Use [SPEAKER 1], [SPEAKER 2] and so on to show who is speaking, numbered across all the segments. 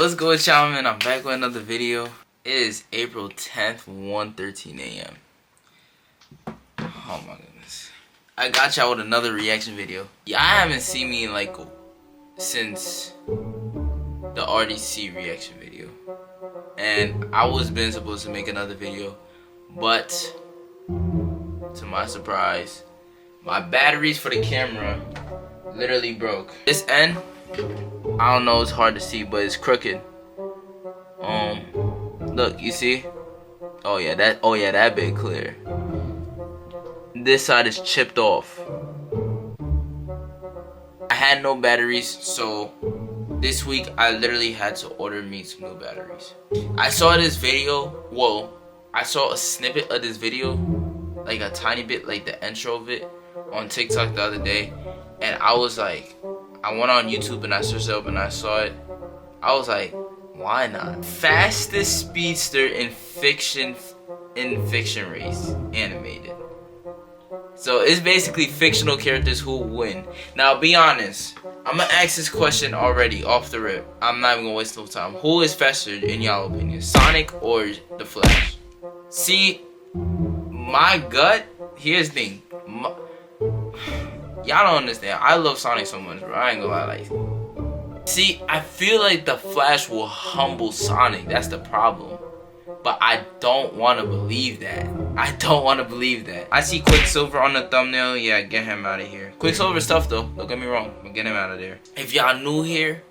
[SPEAKER 1] What's good, y'all, man? I'm back with another video. It is April 10th, 1:13 a.m. Oh my goodness. I got y'all with another reaction video. Y'all haven't seen me in like since the RDC reaction video. And I was supposed to make another video, but to my surprise, my batteries for the camera literally broke. This end, I don't know, it's hard to see, but it's crooked. Look, you see? Oh yeah, that bit clear. This side is chipped off. I had no batteries, so this week I literally had to order me some new batteries. I saw this video, I saw a snippet of this video, like a tiny bit, like the intro of it, on TikTok the other day, and I was like, I went on YouTube and I searched it up and I saw it. I was like, why not? Fastest speedster in fiction race, animated. So it's basically fictional characters who win. Now, be honest, I'm gonna ask this question already off the rip. I'm not even gonna waste no time. Who is faster in y'all opinion, Sonic or the Flash? See, my gut, here's the thing. Y'all don't understand. I love Sonic so much, bro. I ain't gonna lie, like. See, I feel like the Flash will humble Sonic. That's the problem. But I don't want to believe that. I don't want to believe that. I see Quicksilver on the thumbnail. Yeah, get him out of here. Quicksilver stuff though. Don't get me wrong. But get him out of there. If y'all new here,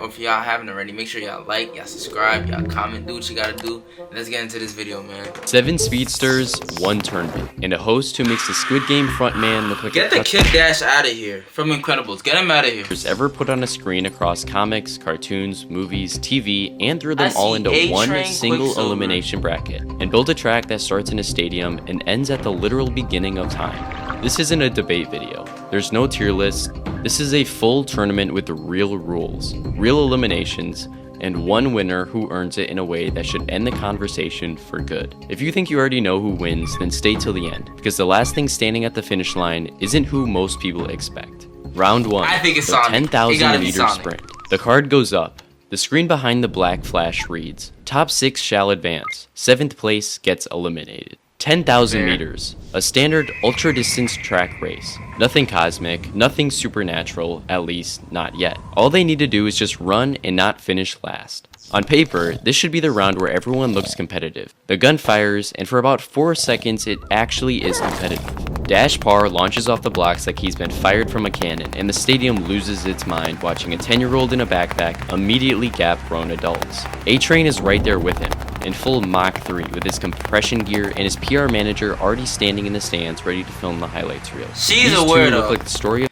[SPEAKER 1] or if y'all haven't already, make sure y'all like, y'all subscribe, y'all comment, do what you gotta do. Let's get into this video, man.
[SPEAKER 2] 7 speedsters, 1 tournament, and a host who makes the Squid Game frontman look like
[SPEAKER 1] Get the Kid Dash out of here from Incredibles. Get him out of here.
[SPEAKER 2] Ever put on a screen across comics, cartoons, movies, TV, and threw them all into one single elimination bracket, and built a track that starts in a stadium and ends at the literal beginning of time. This isn't a debate video. There's no tier list. This is a full tournament with real rules, real eliminations, and one winner who earns it in a way that should end the conversation for good. If you think you already know who wins, then stay till the end, because the last thing standing at the finish line isn't who most people expect. Round 1,
[SPEAKER 1] I think it's
[SPEAKER 2] the
[SPEAKER 1] Sonic.
[SPEAKER 2] 10,000 meter sprint. The card goes up. The screen behind the black flash reads, top 6 shall advance. 7th place gets eliminated. 10,000 meters, a standard ultra distance track race. Nothing cosmic, nothing supernatural, at least not yet. All they need to do is just run and not finish last. On paper, this should be the round where everyone looks competitive. The gun fires, and for about 4 seconds it actually is competitive. Dash Par launches off the blocks like he's been fired from a cannon, and the stadium loses its mind watching a 10-year-old in a backpack immediately gap grown adults. A-Train is right there with him, in full Mach 3 with his compression gear and his PR manager already standing in the stands ready to film the highlights reel.
[SPEAKER 1] She's a weirdo.
[SPEAKER 2] Look like the story of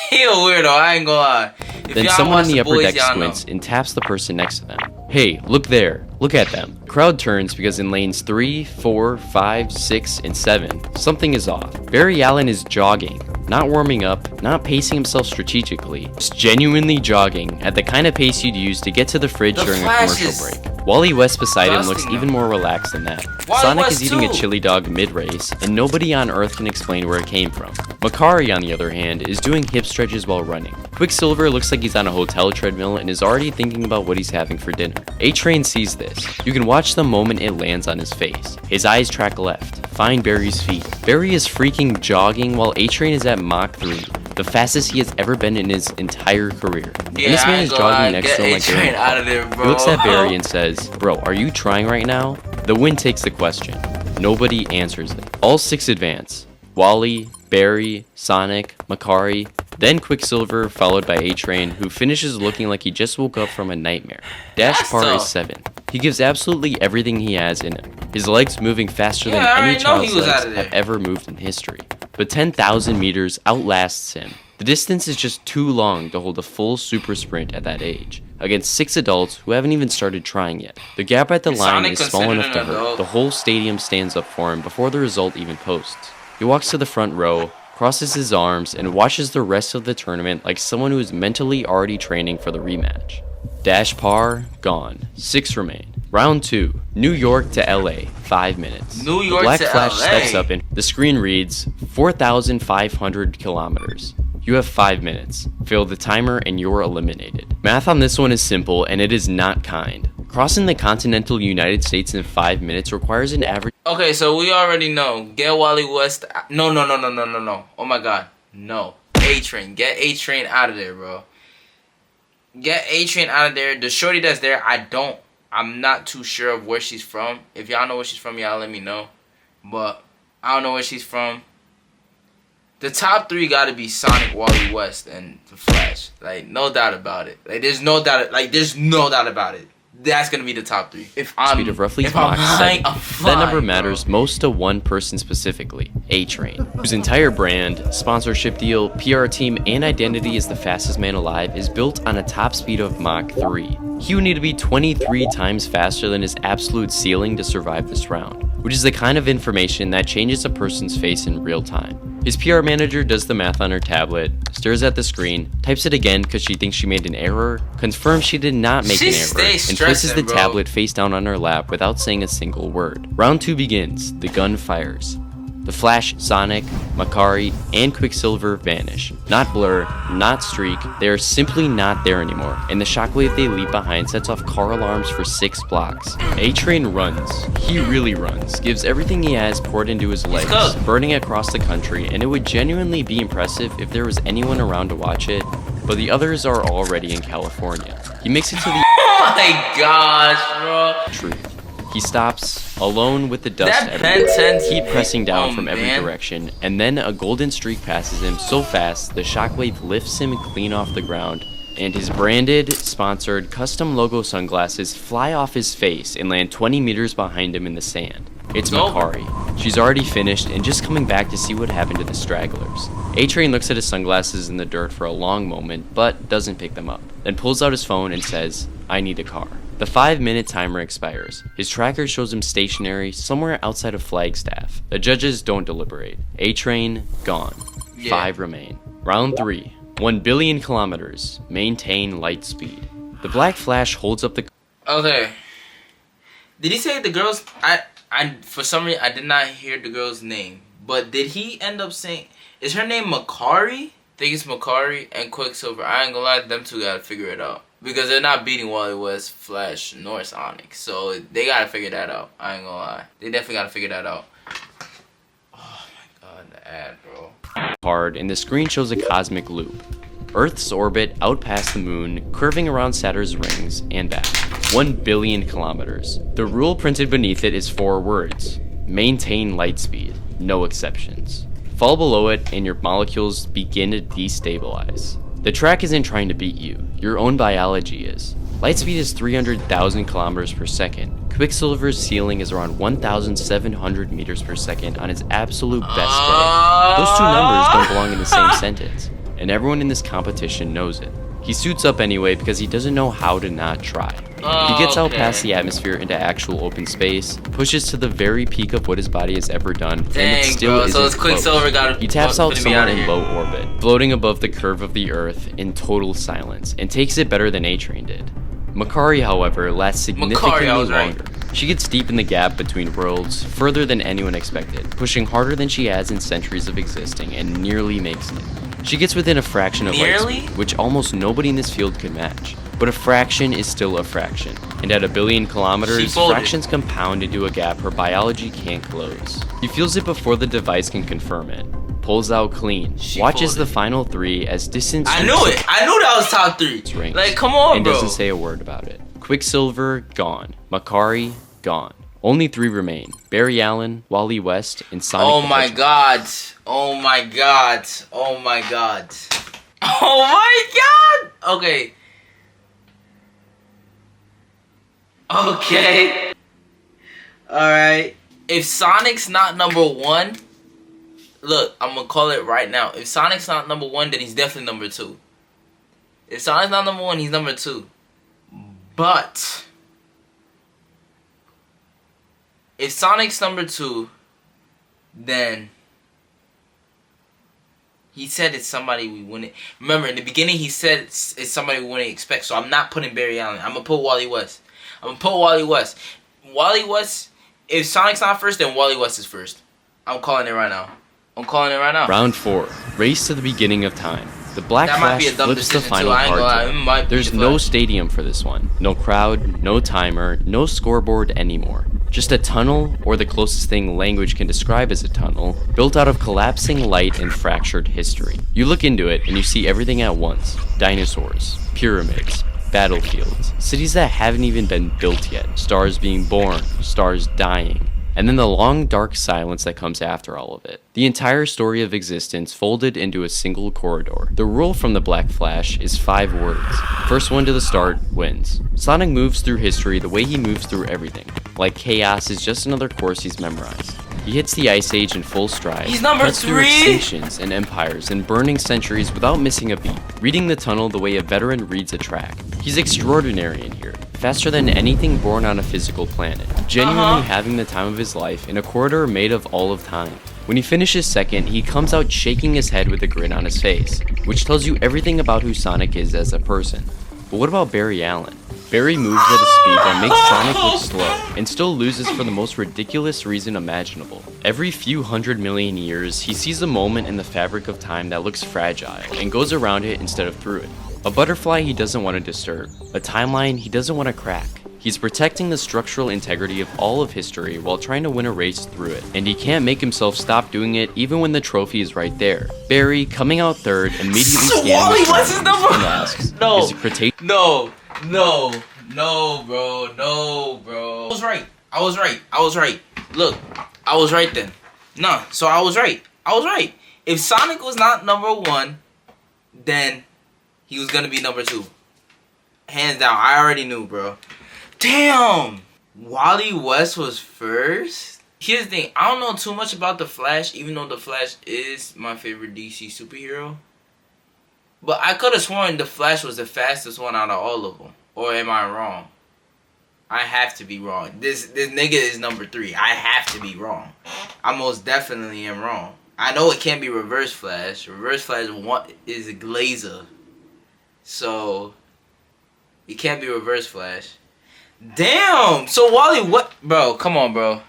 [SPEAKER 1] He a weirdo, I ain't gonna lie.
[SPEAKER 2] Then someone in the upper deck squints and taps the person next to them. Hey, look there. Look at them. The crowd turns because in lanes 3, 4, 5, 6, and 7, something is off. Barry Allen is jogging, not warming up, not pacing himself strategically, just genuinely jogging at the kind of pace you'd use to get to the fridge during a commercial break. Wally West beside him looks even more relaxed than that. Sonic is eating a chili dog mid-race, and nobody on Earth can explain where it came from. Makari, on the other hand, is doing hip stretches while running. Quicksilver looks like he's on a hotel treadmill and is already thinking about what he's having for dinner. A-Train sees this. You can watch the moment it lands on his face. His eyes track left, find Barry's feet. Barry is freaking jogging while A-Train is at Mach 3, the fastest he has ever been in his entire career. And this man is jogging next to him like Barry.
[SPEAKER 1] Out of there, bro.
[SPEAKER 2] He looks at Barry and says, bro, are you trying right now? The win takes the question. Nobody answers it. All 6 advance. Wally, Barry, Sonic, Makari, then Quicksilver, followed by A-Train, who finishes looking like he just woke up from a nightmare. Dash Par is 7. He gives absolutely everything he has in him. His legs moving faster than any child's legs have ever moved in history. But 10,000 meters outlasts him. The distance is just too long to hold a full super sprint at that age, against 6 adults who haven't even started trying yet. The gap at the line is small enough to hurt. The whole stadium stands up for him before the result even posts. He walks to the front row, crosses his arms, and watches the rest of the tournament like someone who is mentally already training for the rematch. Dash Par, gone. 6 remain. Round 2, New York to LA, 5 minutes.
[SPEAKER 1] New York
[SPEAKER 2] the Black
[SPEAKER 1] to
[SPEAKER 2] Flash
[SPEAKER 1] LA.
[SPEAKER 2] steps up and the screen reads 4,500 kilometers. You have 5 minutes. Fail the timer and you're eliminated. Math on this one is simple and it is not kind. Crossing the continental United States in 5 minutes requires an average.
[SPEAKER 1] Okay, so we already know. Get Wally West. No. Oh my god. No. A-Train. Get A-Train out of there, bro. Get A-Train out of there. The shorty that's there, I'm not too sure of where she's from. If y'all know where she's from, y'all let me know. But I don't know where she's from. The top 3 gotta be Sonic, Wally West, and The Flash. Like, no doubt about it. Like, there's no doubt about it. That's gonna be the top 3. If I'm
[SPEAKER 2] Speed of roughly
[SPEAKER 1] if I'm
[SPEAKER 2] Mach
[SPEAKER 1] lying,
[SPEAKER 2] 7.
[SPEAKER 1] I'm flying,
[SPEAKER 2] That number
[SPEAKER 1] bro.
[SPEAKER 2] matters most to one person specifically, A-Train, whose entire brand, sponsorship deal, PR team, and identity as the fastest man alive is built on a top speed of Mach 3. He would need to be 23 times faster than his absolute ceiling to survive this round, which is the kind of information that changes a person's face in real time. His PR manager does the math on her tablet, stares at the screen, types it again because she thinks she made an error, confirms she did not make
[SPEAKER 1] She
[SPEAKER 2] an error,
[SPEAKER 1] stays
[SPEAKER 2] and places the
[SPEAKER 1] stressing, bro.
[SPEAKER 2] tablet face down on her lap without saying a single word. Round 2 begins. The gun fires. The Flash, Sonic, Makari, and Quicksilver vanish. Not Blur, not Streak, they are simply not there anymore, and the shockwave they leave behind sets off car alarms for 6 blocks. A-Train runs. He really runs, gives everything he has poured into his legs,
[SPEAKER 1] cooked.
[SPEAKER 2] burning across the country, and it would genuinely be impressive if there was anyone around to watch it, but the others are already in California. He makes it to the
[SPEAKER 1] Oh my gosh, bro.
[SPEAKER 2] truth. He stops, alone with the dust
[SPEAKER 1] That
[SPEAKER 2] everywhere.
[SPEAKER 1] Ben 10's
[SPEAKER 2] Keep pressing down
[SPEAKER 1] oh,
[SPEAKER 2] from every
[SPEAKER 1] man.
[SPEAKER 2] direction, and then a golden streak passes him so fast the shockwave lifts him clean off the ground, and his branded, sponsored, custom logo sunglasses fly off his face and land 20 meters behind him in the sand. It's
[SPEAKER 1] Go.
[SPEAKER 2] Makari. She's already finished and just coming back to see what happened to the stragglers. A-Train looks at his sunglasses in the dirt for a long moment, but doesn't pick them up, then pulls out his phone and says, "I need a car." The 5-minute timer expires. His tracker shows him stationary somewhere outside of Flagstaff. The judges don't deliberate. A-Train, gone.
[SPEAKER 1] Yeah.
[SPEAKER 2] 5 remain. Round 3. 1 billion kilometers. Maintain light speed. The Black Flash holds up the...
[SPEAKER 1] Okay. Did he say the girl's... I for some reason, I did not hear the girl's name. But did he end up saying... Is her name Makari? I think it's Makari and Quicksilver. I ain't gonna lie, them two gotta figure it out. Because they're not beating Wally West, Flash, nor Sonic. So they gotta figure that out. I ain't gonna lie. They definitely gotta figure that out. Oh my god, the ad, bro.
[SPEAKER 2] card, and the screen shows a cosmic loop. Earth's orbit out past the moon, curving around Saturn's rings, and back. 1 billion kilometers. The rule printed beneath it is 4 words. Maintain light speed. No exceptions. Fall below it and your molecules begin to destabilize. The track isn't trying to beat you. Your own biology is. Light speed is 300,000 kilometers per second. Quicksilver's ceiling is around 1,700 meters per second on his absolute best day. Those two numbers don't belong in the same sentence, and everyone in this competition knows it. He suits up anyway because he doesn't know how to not try. He gets out past the atmosphere into actual open space, pushes to the very peak of what his body has ever done, and it
[SPEAKER 1] Dang,
[SPEAKER 2] still
[SPEAKER 1] bro.
[SPEAKER 2] isn't
[SPEAKER 1] So it's Quicksilver
[SPEAKER 2] close.
[SPEAKER 1] got
[SPEAKER 2] He taps out
[SPEAKER 1] putting me
[SPEAKER 2] somewhere
[SPEAKER 1] outta
[SPEAKER 2] in
[SPEAKER 1] here.
[SPEAKER 2] low orbit, floating above the curve of the Earth in total silence, and takes it better than A-Train did. Makari, however, lasts significantly
[SPEAKER 1] Makari, I was right.
[SPEAKER 2] longer. She gets deep in the gap between worlds, further than anyone expected, pushing harder than she has in centuries of existing, and nearly makes it. She gets within a fraction of light
[SPEAKER 1] Nearly?
[SPEAKER 2] speed, which almost nobody in this field could match. But a fraction is still a fraction, and at 1 billion
[SPEAKER 1] She
[SPEAKER 2] kilometers,
[SPEAKER 1] folded.
[SPEAKER 2] fractions compound into a gap her biology can't close. He feels it before the device can confirm it. Pulls out clean.
[SPEAKER 1] She
[SPEAKER 2] Watches
[SPEAKER 1] folded.
[SPEAKER 2] the final 3 as distance
[SPEAKER 1] I knew it. I knew that was top 3.
[SPEAKER 2] rings,
[SPEAKER 1] Like, come on,
[SPEAKER 2] and
[SPEAKER 1] bro.
[SPEAKER 2] doesn't say a word about it. Quicksilver, gone. Makari, gone. Only 3 remain. Barry Allen, Wally West, and Sonic
[SPEAKER 1] Oh
[SPEAKER 2] the
[SPEAKER 1] my
[SPEAKER 2] Hedgehog.
[SPEAKER 1] god. Oh my god. Oh my god. Oh my god. Okay. Okay. Alright. If Sonic's not number 1, look, I'm gonna call it right now. If Sonic's not number 1, then he's definitely number 2. If Sonic's not number 1, he's number 2. But if Sonic's number 2, then he said it's somebody we wouldn't. Remember, in the beginning, he said it's somebody we wouldn't expect. So I'm not putting Barry Allen. I'm gonna put Wally West. I'm gonna put Wally West. Wally West. If Sonic's not first, then Wally West is first. I'm calling it right now. I'm calling it right now.
[SPEAKER 2] Round 4. Race to the beginning of time. The Black
[SPEAKER 1] That might be
[SPEAKER 2] Flash
[SPEAKER 1] a dumb
[SPEAKER 2] flips the
[SPEAKER 1] decision,
[SPEAKER 2] final
[SPEAKER 1] too. I ain't gonna lie.
[SPEAKER 2] hard
[SPEAKER 1] It might
[SPEAKER 2] drive.
[SPEAKER 1] be
[SPEAKER 2] There's
[SPEAKER 1] the
[SPEAKER 2] no
[SPEAKER 1] Flash.
[SPEAKER 2] stadium for this one. No crowd, no timer, no scoreboard anymore. Just a tunnel, or the closest thing language can describe as a tunnel, built out of collapsing light and fractured history. You look into it and you see everything at once. Dinosaurs, pyramids, battlefields, cities that haven't even been built yet, stars being born, stars dying, and then the long dark silence that comes after all of it. The entire story of existence folded into a single corridor. The rule from the Black Flash is 5 words. First one to the start wins. Sonic moves through history the way he moves through everything. Like chaos is just another course he's memorized. He hits the Ice Age in full stride.
[SPEAKER 1] He's number
[SPEAKER 2] cuts through
[SPEAKER 1] 3?
[SPEAKER 2] extinctions and empires and burning centuries without missing a beat. Reading the tunnel the way a veteran reads a track. He's extraordinary in here. Faster than anything born on a physical planet. Genuinely having the time of his life in a corridor made of all of time. When he finishes second, he comes out shaking his head with a grin on his face, which tells you everything about who Sonic is as a person. But what about Barry Allen? Barry moves at a speed that makes Sonic look slow, and still loses for the most ridiculous reason imaginable. Every few 100 million years, he sees a moment in the fabric of time that looks fragile, and goes around it instead of through it. A butterfly he doesn't want to disturb, a timeline he doesn't want to crack. He's protecting the structural integrity of all of history while trying to win a race through it, and he can't make himself stop doing it even when the trophy is right there. Barry, coming out third, immediately
[SPEAKER 1] Wally,
[SPEAKER 2] scans
[SPEAKER 1] what's his number?
[SPEAKER 2] and asks,
[SPEAKER 1] No.
[SPEAKER 2] is it Cretaceous?
[SPEAKER 1] No, bro. No, bro. I was right. Look, I was right then. No, so I was right. If Sonic was not number 1, then he was gonna be number 2. Hands down, I already knew, bro. Damn! Wally West was first? Here's the thing, I don't know too much about The Flash, even though The Flash is my favorite DC superhero. But I could have sworn The Flash was the fastest one out of all of them. Or am I wrong? I have to be wrong. This nigga is number 3. I have to be wrong. I most definitely am wrong. I know it can't be Reverse Flash. Reverse Flash is a Glazer. So, it can't be Reverse Flash. Damn! So Wally, what? Bro, come on, bro.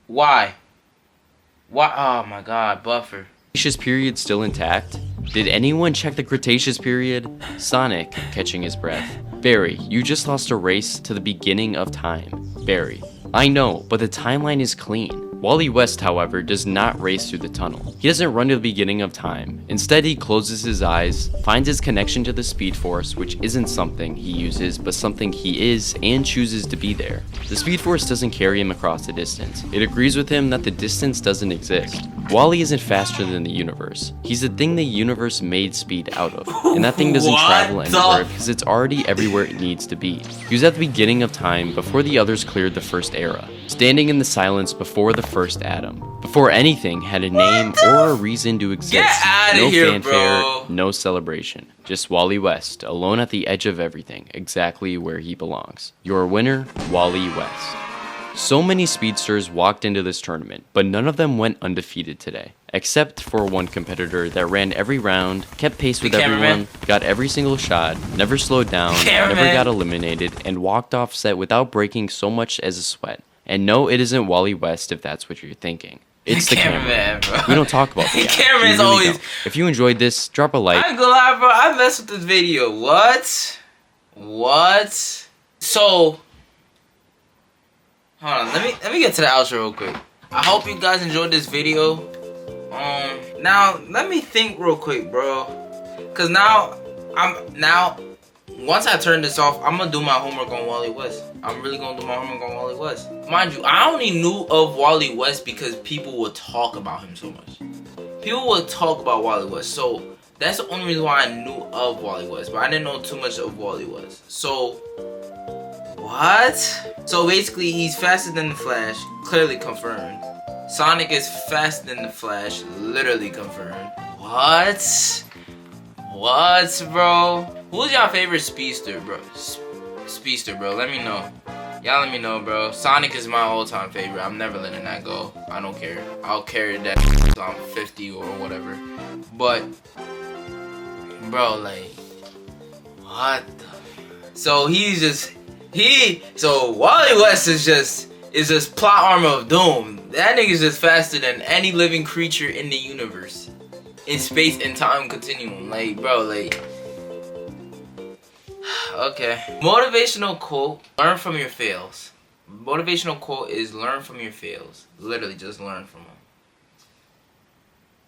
[SPEAKER 1] Why? Oh my god, buffer.
[SPEAKER 2] Cretaceous period still intact? Did anyone check the Cretaceous period? Sonic, catching his breath. Barry, you just lost a race to the beginning of time. Barry, I know, but the timeline is clean. Wally West, however, does not race through the tunnel. He doesn't run to the beginning of time. Instead, he closes his eyes, finds his connection to the Speed Force, which isn't something he uses, but something he is and chooses to be there. The Speed Force doesn't carry him across the distance. It agrees with him that the distance doesn't exist. Wally isn't faster than the universe. He's the thing the universe made speed out of, and that thing doesn't travel anywhere because it's already everywhere it needs to be. He was at the beginning of time before the others cleared the first era, standing in the silence before the first atom, before anything had a name or a reason to exist.
[SPEAKER 1] Get outta
[SPEAKER 2] no
[SPEAKER 1] here,
[SPEAKER 2] fanfare,
[SPEAKER 1] bro.
[SPEAKER 2] no celebration. Just Wally West, alone at the edge of everything, exactly where he belongs. Your winner, Wally West. So many speedsters walked into this tournament, but none of them went undefeated today. Except for one competitor that ran every round, kept pace with everyone, got every single shot, never slowed down, never got eliminated, and walked off set without breaking so much as a sweat. And no, it isn't Wally West if that's what you're thinking. It's the cameraman,
[SPEAKER 1] bro.
[SPEAKER 2] We don't talk about the
[SPEAKER 1] cameraman's
[SPEAKER 2] really
[SPEAKER 1] always...
[SPEAKER 2] don't. If you enjoyed this, drop a like.
[SPEAKER 1] I ain't gonna lie, bro. I messed with this video. What? So... Hold on, let me get to the outro real quick. I hope you guys enjoyed this video. Now let me think real quick, bro. Cause now once I turn this off, I'm gonna do my homework on Wally West. I'm really gonna do my homework on Wally West. Mind you, I only knew of Wally West because people would talk about him so much. People would talk about Wally West, so that's the only reason why I knew of Wally West. But I didn't know too much of Wally West. So what? So basically, he's faster than the Flash, clearly confirmed. Sonic is faster than the Flash, literally confirmed. What, bro? Who's your favorite speedster, bro? Speedster, bro. Let me know. Y'all let me know, bro. Sonic is my all-time favorite. I'm never letting that go. I don't care. I'll carry that till I'm 50 or whatever. But, bro, like, what the? So he's just... So Wally West is just plot armor of doom. That nigga's just faster than any living creature in the universe. in space and time continuum. Like, bro, like, okay. Motivational quote, learn from your fails. Motivational quote is learn from your fails. Literally, just learn from them.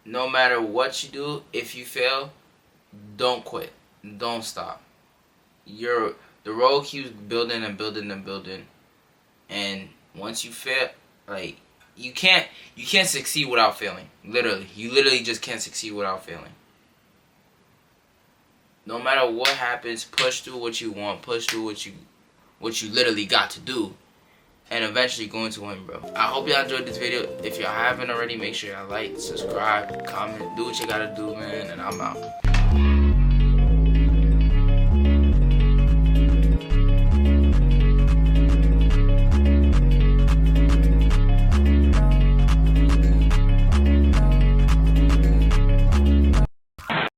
[SPEAKER 1] No matter what you do, if you fail, don't quit. Don't stop. The road keeps building and building and building. And once you fail, like, you can't succeed without failing. Literally. You literally just can't succeed without failing. No matter what happens, push through what you want. Push through what you literally got to do. And eventually going to win, bro. I hope y'all enjoyed this video. If y'all haven't already, make sure y'all like, subscribe, comment, do what you gotta do, man. And I'm out.